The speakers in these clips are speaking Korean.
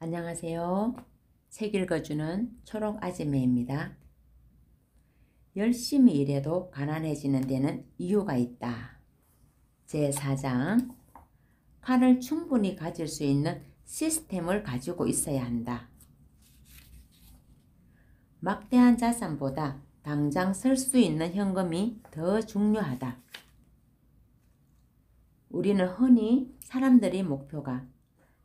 안녕하세요. 책 읽어주는 초록 아지매입니다. 열심히 일해도 가난해지는 데는 이유가 있다. 제4장 칸을 충분히 가질 수 있는 시스템을 가지고 있어야 한다. 막대한 자산보다 당장 쓸 수 있는 현금이 더 중요하다. 우리는 흔히 사람들의 목표가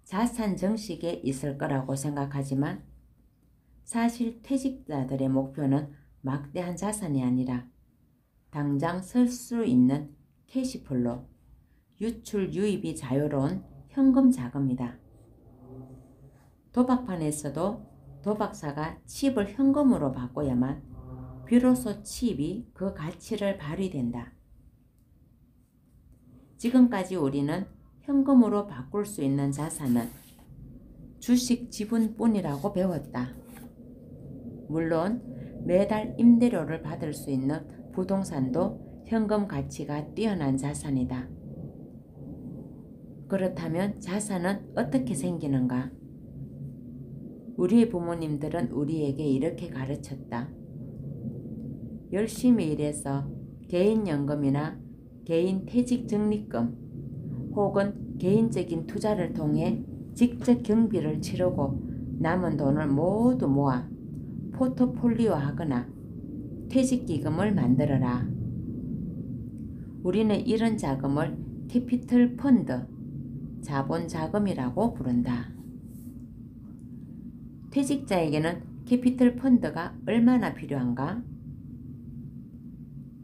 자산 정식에 있을 거라고 생각하지만 사실 퇴직자들의 목표는 막대한 자산이 아니라 당장 쓸 수 있는 캐시플로, 유출 유입이 자유로운 현금 자금이다. 도박판에서도 도박사가 칩을 현금으로 바꿔야만 비로소 칩이 그 가치를 발휘된다. 지금까지 우리는 현금으로 바꿀 수 있는 자산은 주식 지분뿐이라고 배웠다. 물론 매달 임대료를 받을 수 있는 부동산도 현금 가치가 뛰어난 자산이다. 그렇다면 자산은 어떻게 생기는가? 우리의 부모님들은 우리에게 이렇게 가르쳤다. 열심히 일해서 개인연금이나 개인 퇴직적립금 혹은 개인적인 투자를 통해 직접 경비를 치르고 남은 돈을 모두 모아 포트폴리오 하거나 퇴직기금을 만들어라. 우리는 이런 자금을 캐피털 펀드, 자본자금이라고 부른다. 퇴직자에게는 캐피털 펀드가 얼마나 필요한가?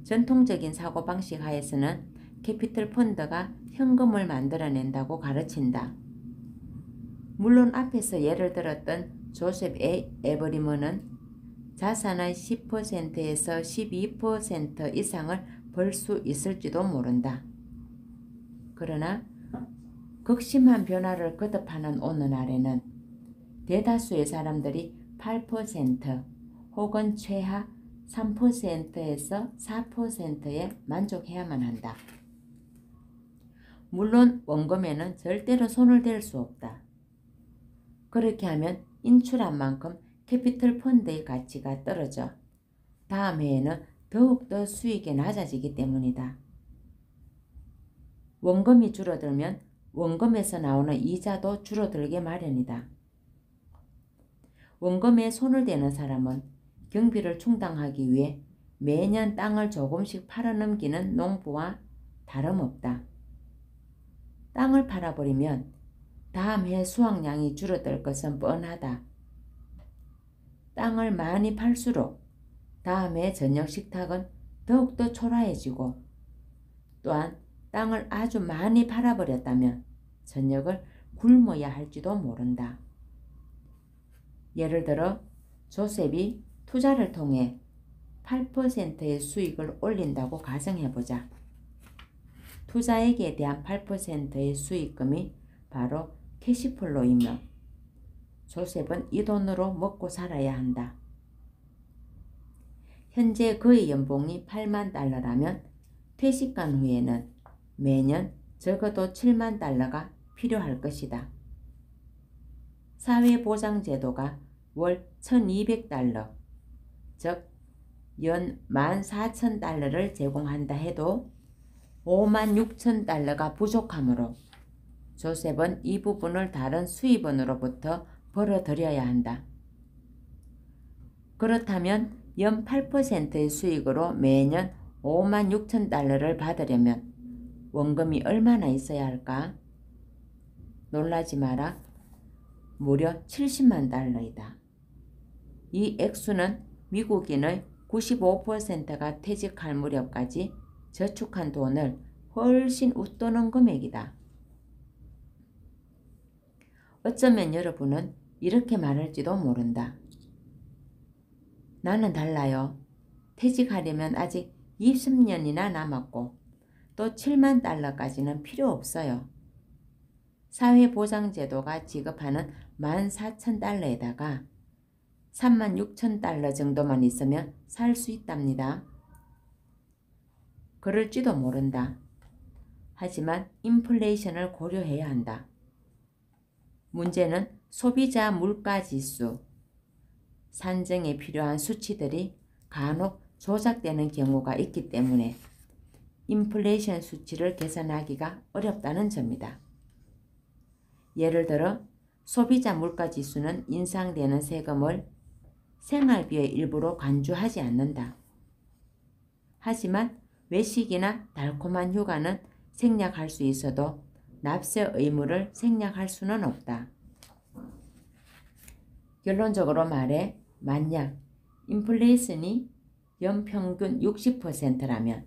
전통적인 사고방식 하에서는 캐피털 펀드가 현금을 만들어낸다고 가르친다. 물론 앞에서 예를 들었던 조셉 에버리먼은 자산의 10%에서 12% 이상을 벌 수 있을지도 모른다. 그러나 극심한 변화를 거듭하는 오늘날에는 대다수의 사람들이 8% 혹은 최하 3%에서 4%에 만족해야만 한다. 물론 원금에는 절대로 손을 댈 수 없다. 그렇게 하면 인출한 만큼 캐피털 펀드의 가치가 떨어져 다음 해에는 더욱더 수익이 낮아지기 때문이다. 원금이 줄어들면 원금에서 나오는 이자도 줄어들게 마련이다. 원금에 손을 대는 사람은 경비를 충당하기 위해 매년 땅을 조금씩 팔아넘기는 농부와 다름없다. 땅을 팔아버리면 다음 해 수확량이 줄어들 것은 뻔하다. 땅을 많이 팔수록 다음 해 저녁 식탁은 더욱더 초라해지고 또한 땅을 아주 많이 팔아버렸다면 저녁을 굶어야 할지도 모른다. 예를 들어 조셉이 투자를 통해 8%의 수익을 올린다고 가정해보자. 투자액에 대한 8%의 수익금이 바로 캐시플로이며 조셉은 이 돈으로 먹고 살아야 한다. 현재 그의 연봉이 8만 달러라면 퇴직한 후에는 매년 적어도 7만 달러가 필요할 것이다. 사회보장제도가 월 1200달러, 즉 연 14,000달러를 제공한다 해도 56,000달러가 부족하므로 조셉은 이 부분을 다른 수입원으로부터 벌어들여야 한다. 그렇다면 연 8%의 수익으로 매년 56,000달러를 받으려면 원금이 얼마나 있어야 할까? 놀라지 마라. 무려 70만 달러이다. 이 액수는 미국인의 95%가 퇴직할 무렵까지 저축한 돈을 훨씬 웃도는 금액이다. 어쩌면 여러분은 이렇게 말할지도 모른다. 나는 달라요. 퇴직하려면 아직 20년이나 남았고 또 7만 달러까지는 필요 없어요. 사회보장제도가 지급하는 14,000달러에다가 36,000달러 정도만 있으면 살 수 있답니다. 그럴지도 모른다. 하지만 인플레이션을 고려해야 한다. 문제는 소비자 물가지수, 산정에 필요한 수치들이 간혹 조작되는 경우가 있기 때문에 인플레이션 수치를 계산하기가 어렵다는 점이다. 예를 들어 소비자 물가지수는 인상되는 세금을 생활비의 일부로 간주하지 않는다. 하지만 외식이나 달콤한 휴가는 생략할 수 있어도 납세 의무를 생략할 수는 없다. 결론적으로 말해 만약 인플레이션이 연평균 60%라면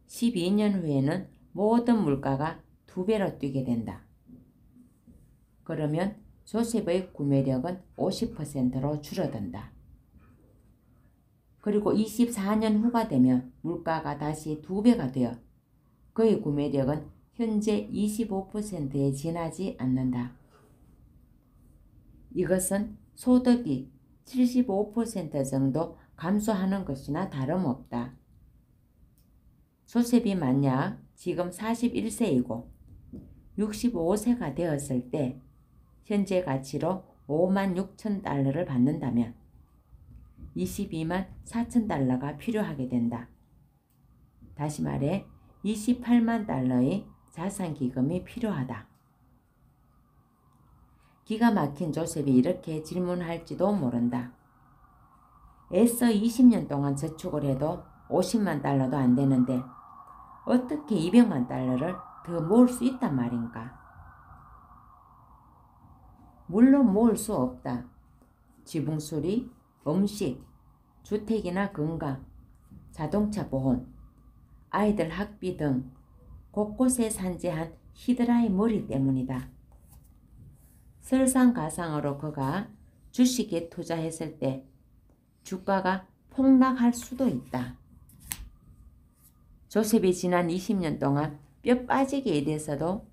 12년 후에는 모든 물가가 2배로 뛰게 된다. 그러면 조셉의 구매력은 50%로 줄어든다. 그리고 24년 후가 되면 물가가 다시 2배가 되어 그의 구매력은 현재 25%에 지나지 않는다. 이것은 소득이 75% 정도 감소하는 것이나 다름없다. 조셉이 만약 지금 41세이고 65세가 되었을 때 현재 가치로 56,000달러를 받는다면 22만 4천 달러가 필요하게 된다. 다시 말해 28만 달러의 자산기금이 필요하다. 기가 막힌 조셉이 이렇게 질문할지도 모른다. 애써 20년 동안 저축을 해도 50만 달러도 안 되는데 어떻게 200만 달러를 더 모을 수 있단 말인가? 물론 모을 수 없다. 지붕 수리, 음식, 주택이나 건강, 자동차 보험, 아이들 학비 등 곳곳에 산재한 히드라의 머리 때문이다. 설상가상으로 그가 주식에 투자했을 때 주가가 폭락할 수도 있다. 조셉이 지난 20년 동안 뼈 빠지게 일해서도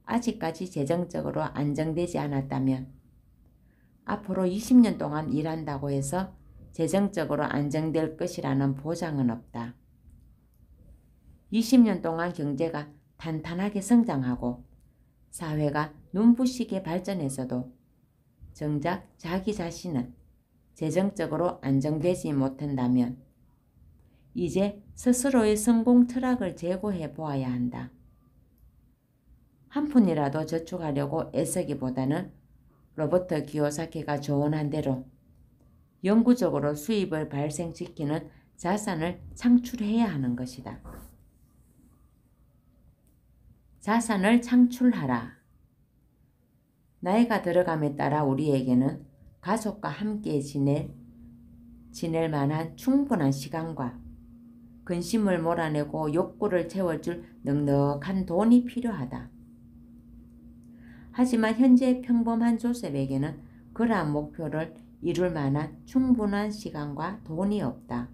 아직까지 재정적으로 안정되지 않았다면 앞으로 20년 동안 일한다고 해서 재정적으로 안정될 것이라는 보장은 없다. 20년 동안 경제가 탄탄하게 성장하고 사회가 눈부시게 발전해서도 정작 자기 자신은 재정적으로 안정되지 못한다면 이제 스스로의 성공 철학을 재고해 보아야 한다. 한 푼이라도 저축하려고 애쓰기보다는 로버트 기요사키가 조언한 대로 영구적으로 수입을 발생시키는 자산을 창출해야 하는 것이다. 자산을 창출하라. 나이가 들어감에 따라 우리에게는 가족과 함께 지낼 만한 충분한 시간과 근심을 몰아내고 욕구를 채워줄 넉넉한 돈이 필요하다. 하지만 현재 평범한 조셉에게는 그러한 목표를 이룰 만한 충분한 시간과 돈이 없다.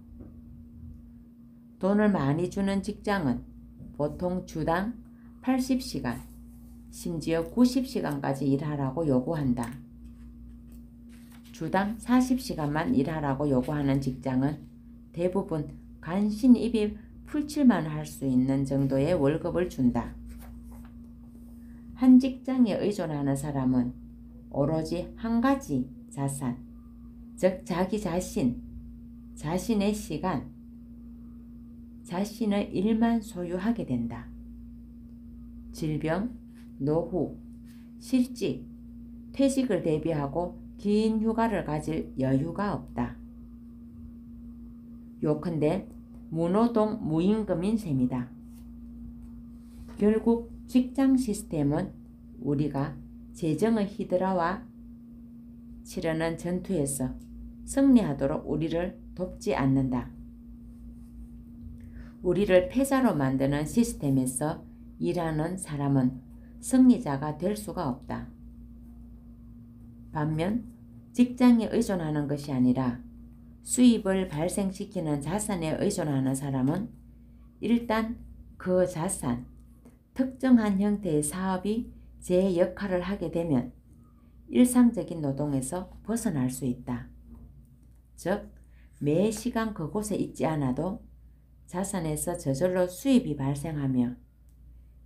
돈을 많이 주는 직장은 보통 주당 80시간, 심지어 90시간까지 일하라고 요구한다. 주당 40시간만 일하라고 요구하는 직장은 대부분 간신히 입에 풀칠만 할 수 있는 정도의 월급을 준다. 한 직장에 의존하는 사람은 오로지 한 가지 자산, 즉 자기 자신, 자신의 시간, 자신의 일만 소유하게 된다. 질병, 노후, 실직, 퇴직을 대비하고 긴 휴가를 가질 여유가 없다. 요컨대 무노동 무임금인 셈이다. 결국 직장 시스템은 우리가 재정의 히드라와 치르는 전투에서 승리하도록 우리를 돕지 않는다. 우리를 패자로 만드는 시스템에서 일하는 사람은 승리자가 될 수가 없다. 반면 직장에 의존하는 것이 아니라 수입을 발생시키는 자산에 의존하는 사람은 일단 그 자산, 특정한 형태의 사업이 제 역할을 하게 되면 일상적인 노동에서 벗어날 수 있다. 즉, 매 시간 그곳에 있지 않아도 자산에서 저절로 수입이 발생하며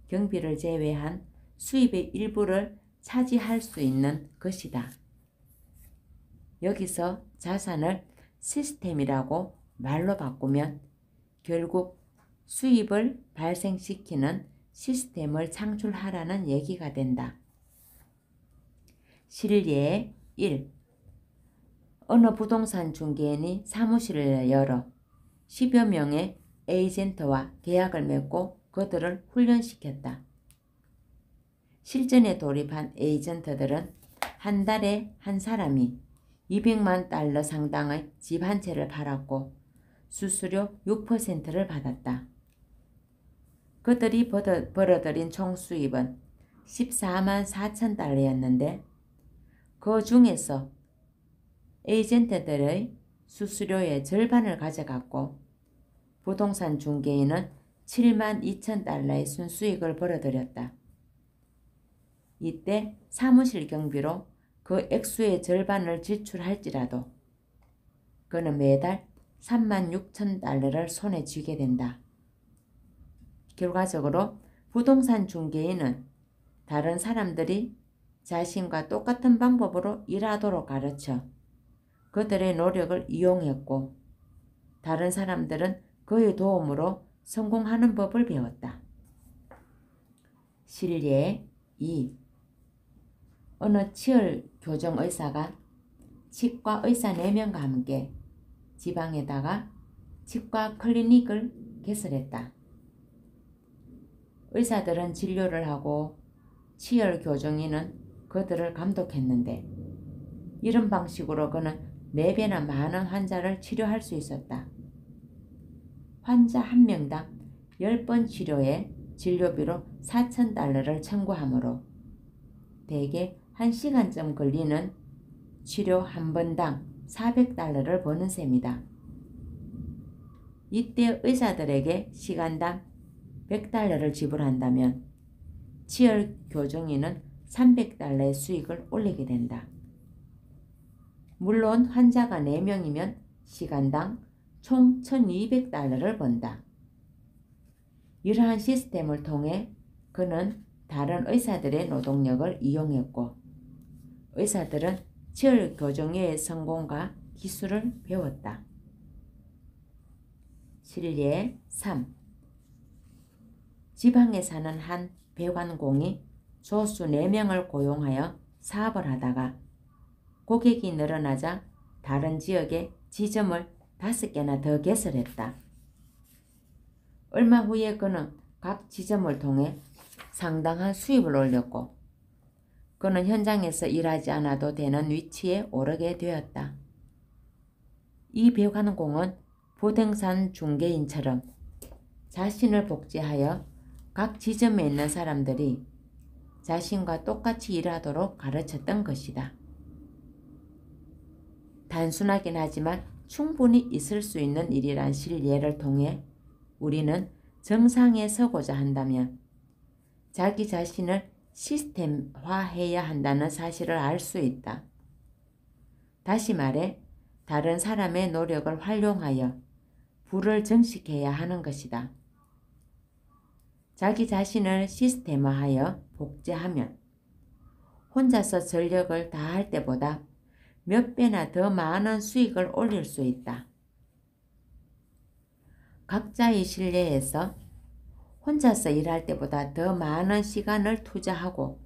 경비를 제외한 수입의 일부를 차지할 수 있는 것이다. 여기서 자산을 시스템이라고 말로 바꾸면 결국 수입을 발생시키는 시스템을 창출하라는 얘기가 된다. 실례 1. 어느 부동산 중개인이 사무실을 열어 10여 명의 에이전트와 계약을 맺고 그들을 훈련시켰다. 실전에 돌입한 에이전트들은 한 달에 한 사람이 200만 달러 상당의 집 한 채를 팔았고 수수료 6%를 받았다. 그들이 벌어들인 총 수입은 14만 4천 달러였는데 그 중에서 에이전트들의 수수료의 절반을 가져갔고 부동산 중개인은 7만 2천 달러의 순수익을 벌어들였다. 이때 사무실 경비로 그 액수의 절반을 지출할지라도 그는 매달 3만 6천 달러를 손에 쥐게 된다. 결과적으로 부동산 중개인은 다른 사람들이 자신과 똑같은 방법으로 일하도록 가르쳐 그들의 노력을 이용했고 다른 사람들은 그의 도움으로 성공하는 법을 배웠다. 실례 2. 어느 치열 교정 의사가 치과 의사 4명과 함께 지방에다가 치과 클리닉을 개설했다. 의사들은 진료를 하고 치열 교정인은 그들을 감독했는데 이런 방식으로 그는 4배나 많은 환자를 치료할 수 있었다. 환자 한 명당 10번 치료에 진료비로 4천 달러를 청구하므로 대개 1시간쯤 걸리는 치료 한 번당 400달러를 버는 셈이다. 이때 의사들에게 시간당 100달러를 지불한다면 치열 교정인은 300달러의 수익을 올리게 된다. 물론 환자가 4명이면 시간당 총 1200달러를 번다. 이러한 시스템을 통해 그는 다른 의사들의 노동력을 이용했고 의사들은 치열 교정의 성공과 기술을 배웠다. 실례 3. 지방에 사는 한 배관공이 조수 4명을 고용하여 사업을 하다가 고객이 늘어나자 다른 지역에 지점을 5개나 더 개설했다. 얼마 후에 그는 각 지점을 통해 상당한 수입을 올렸고 그는 현장에서 일하지 않아도 되는 위치에 오르게 되었다. 이 배관공은 부동산 중개인처럼 자신을 복제하여 각 지점에 있는 사람들이 자신과 똑같이 일하도록 가르쳤던 것이다. 단순하긴 하지만 충분히 있을 수 있는 일이란 실례를 통해 우리는 정상에 서고자 한다면 자기 자신을 시스템화해야 한다는 사실을 알 수 있다. 다시 말해 다른 사람의 노력을 활용하여 부를 증식해야 하는 것이다. 자기 자신을 시스템화하여 복제하면 혼자서 전력을 다할 때보다 몇 배나 더 많은 수익을 올릴 수 있다. 각자의 실내에서 혼자서 일할 때보다 더 많은 시간을 투자하고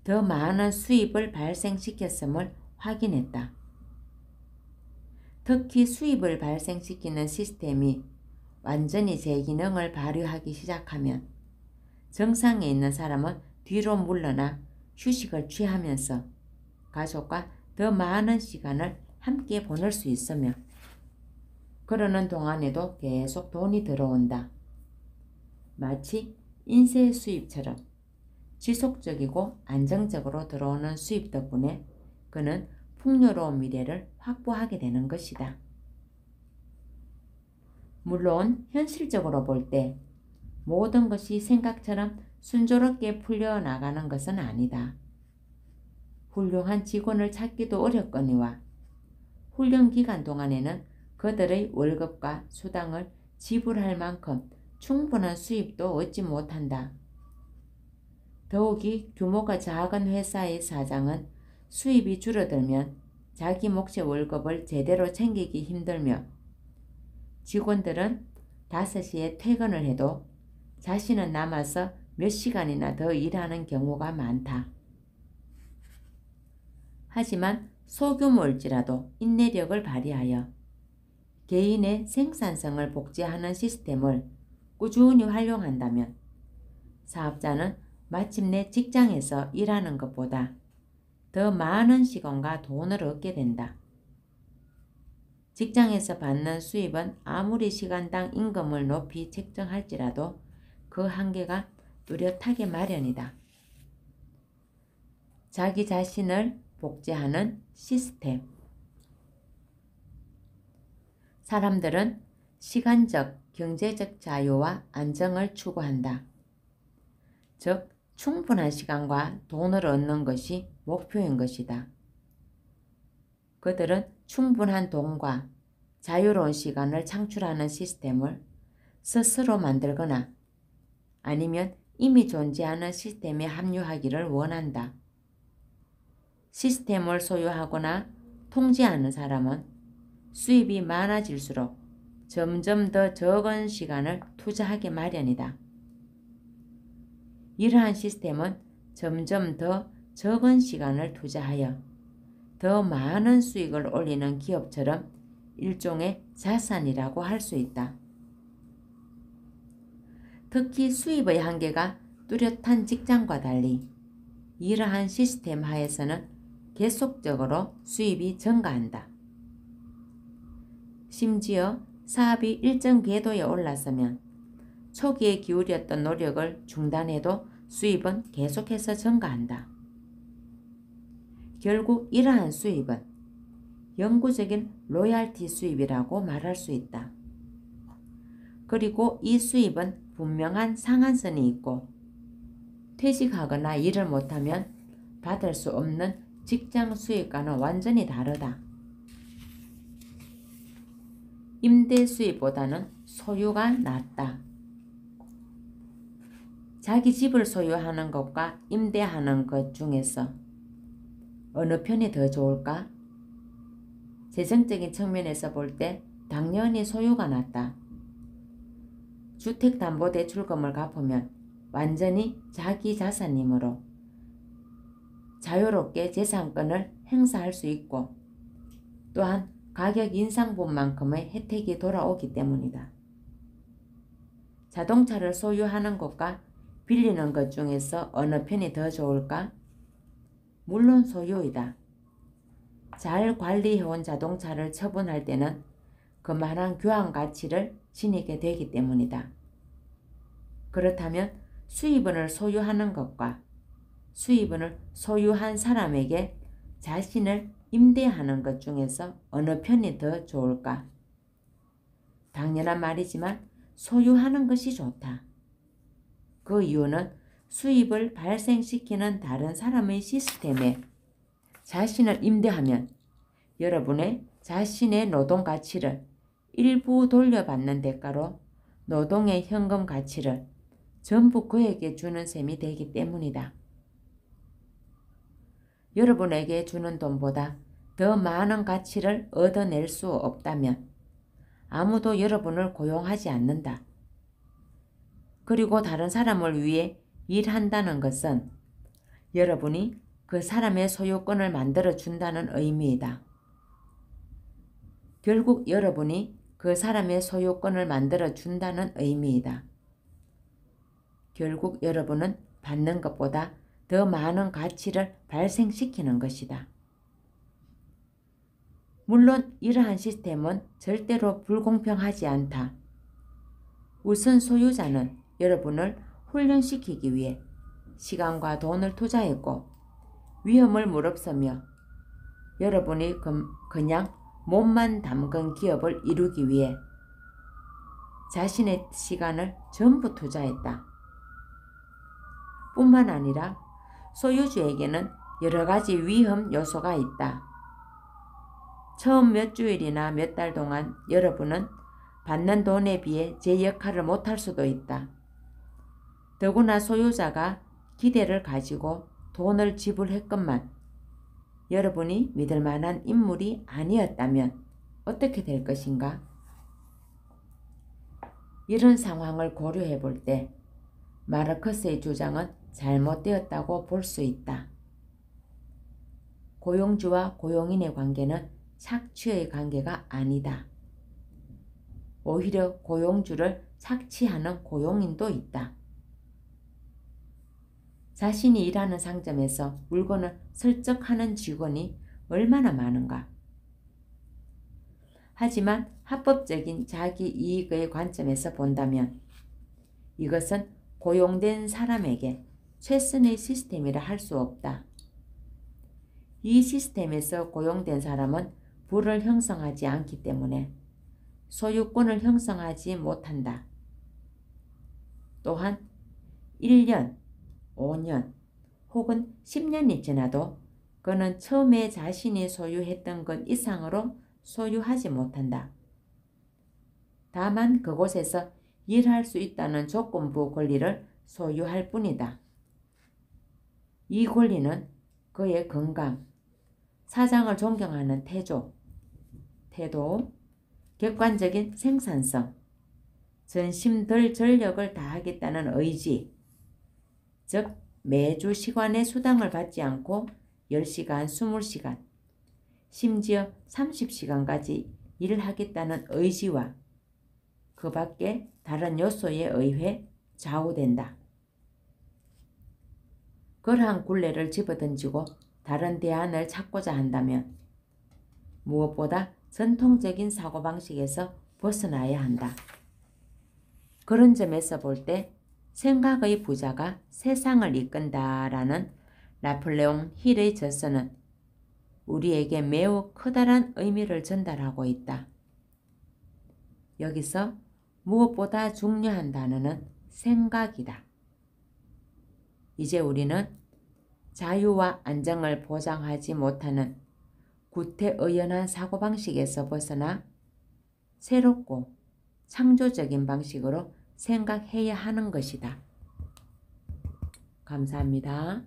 더 많은 수입을 발생시켰음을 확인했다. 특히 수입을 발생시키는 시스템이 완전히 제 기능을 발휘하기 시작하면 정상에 있는 사람은 뒤로 물러나 휴식을 취하면서 가족과 더 많은 시간을 함께 보낼 수 있으며 그러는 동안에도 계속 돈이 들어온다. 마치 인쇄 수입처럼 지속적이고 안정적으로 들어오는 수입 덕분에 그는 풍요로운 미래를 확보하게 되는 것이다. 물론 현실적으로 볼 때 모든 것이 생각처럼 순조롭게 풀려나가는 것은 아니다. 훌륭한 직원을 찾기도 어렵거니와 훈련 기간 동안에는 그들의 월급과 수당을 지불할 만큼 충분한 수입도 얻지 못한다. 더욱이 규모가 작은 회사의 사장은 수입이 줄어들면 자기 몫의 월급을 제대로 챙기기 힘들며 직원들은 5시에 퇴근을 해도 자신은 남아서 몇 시간이나 더 일하는 경우가 많다. 하지만 소규모일지라도 인내력을 발휘하여 개인의 생산성을 복제하는 시스템을 꾸준히 활용한다면 사업자는 마침내 직장에서 일하는 것보다 더 많은 시간과 돈을 얻게 된다. 직장에서 받는 수입은 아무리 시간당 임금을 높이 책정할지라도 그 한계가 뚜렷하게 마련이다. 자기 자신을 복제하는 시스템. 사람들은 시간적, 경제적 자유와 안정을 추구한다. 즉, 충분한 시간과 돈을 얻는 것이 목표인 것이다. 그들은 충분한 돈과 자유로운 시간을 창출하는 시스템을 스스로 만들거나 아니면 이미 존재하는 시스템에 합류하기를 원한다. 시스템을 소유하거나 통제하는 사람은 수입이 많아질수록 점점 더 적은 시간을 투자하게 마련이다. 이러한 시스템은 점점 더 적은 시간을 투자하여 더 많은 수익을 올리는 기업처럼 일종의 자산이라고 할 수 있다. 특히 수입의 한계가 뚜렷한 직장과 달리 이러한 시스템 하에서는 계속적으로 수입이 증가한다. 심지어 사업이 일정 궤도에 올랐으면 초기에 기울였던 노력을 중단해도 수입은 계속해서 증가한다. 결국 이러한 수입은 영구적인 로얄티 수입이라고 말할 수 있다. 그리고 이 수입은 분명한 상한선이 있고 퇴직하거나 일을 못하면 받을 수 없는 직장 수입과는 완전히 다르다. 임대 수입보다는 소유가 낫다. 자기 집을 소유하는 것과 임대하는 것 중에서 어느 편이 더 좋을까? 재정적인 측면에서 볼 때 당연히 소유가 낫다. 주택담보대출금을 갚으면 완전히 자기 자산이므로 자유롭게 재산권을 행사할 수 있고 또한 가격 인상분만큼의 혜택이 돌아오기 때문이다. 자동차를 소유하는 것과 빌리는 것 중에서 어느 편이 더 좋을까? 물론 소유이다. 잘 관리해온 자동차를 처분할 때는 그만한 교환 가치를 지니게 되기 때문이다. 그렇다면 수입원을 소유하는 것과 수입원을 소유한 사람에게 자신을 임대하는 것 중에서 어느 편이 더 좋을까? 당연한 말이지만 소유하는 것이 좋다. 그 이유는 수입을 발생시키는 다른 사람의 시스템에 자신을 임대하면 여러분의 자신의 노동 가치를 일부 돌려받는 대가로 노동의 현금 가치를 전부 그에게 주는 셈이 되기 때문이다. 여러분에게 주는 돈보다 더 많은 가치를 얻어낼 수 없다면 아무도 여러분을 고용하지 않는다. 그리고 다른 사람을 위해 일한다는 것은 여러분이 그 사람의 소유권을 만들어 준다는 의미이다. 결국 여러분이 그 사람의 소유권을 만들어 준다는 의미이다. 결국 여러분은 받는 것보다 더 많은 가치를 발생시키는 것이다. 물론 이러한 시스템은 절대로 불공평하지 않다. 우선 소유자는 여러분을 훈련시키기 위해 시간과 돈을 투자했고 위험을 무릅쓰며 여러분이 그냥 몸만 담근 기업을 이루기 위해 자신의 시간을 전부 투자했다. 뿐만 아니라 소유주에게는 여러 가지 위험 요소가 있다. 처음 몇 주일이나 몇 달 동안 여러분은 받는 돈에 비해 제 역할을 못할 수도 있다. 더구나 소유자가 기대를 가지고 돈을 지불했건만 여러분이 믿을 만한 인물이 아니었다면 어떻게 될 것인가? 이런 상황을 고려해 볼 때 마르크스의 주장은 잘못되었다고 볼 수 있다. 고용주와 고용인의 관계는 착취의 관계가 아니다. 오히려 고용주를 착취하는 고용인도 있다. 자신이 일하는 상점에서 물건을 슬쩍하는 직원이 얼마나 많은가? 하지만 합법적인 자기 이익의 관점에서 본다면 이것은 고용된 사람에게 최선의 시스템이라 할 수 없다. 이 시스템에서 고용된 사람은 부를 형성하지 않기 때문에 소유권을 형성하지 못한다. 또한 1년, 5년 혹은 10년이 지나도 그는 처음에 자신이 소유했던 것 이상으로 소유하지 못한다. 다만 그곳에서 일할 수 있다는 조건부 권리를 소유할 뿐이다. 이 권리는 그의 건강, 사장을 존경하는 태도, 객관적인 생산성, 전심들 전력을 다하겠다는 의지, 즉 매주 시간의 수당을 받지 않고 10시간, 20시간, 심지어 30시간까지 일을 하겠다는 의지와 그 밖에 다른 요소에 의해 좌우된다. 그러한 굴레를 집어던지고 다른 대안을 찾고자 한다면 무엇보다 전통적인 사고방식에서 벗어나야 한다. 그런 점에서 볼 때 생각의 부자가 세상을 이끈다라는 나폴레옹 힐의 저서는 우리에게 매우 커다란 의미를 전달하고 있다. 여기서 무엇보다 중요한 단어는 생각이다. 이제 우리는 자유와 안정을 보장하지 못하는 구태의연한 사고방식에서 벗어나 새롭고 창조적인 방식으로 생각해야 하는 것이다. 감사합니다.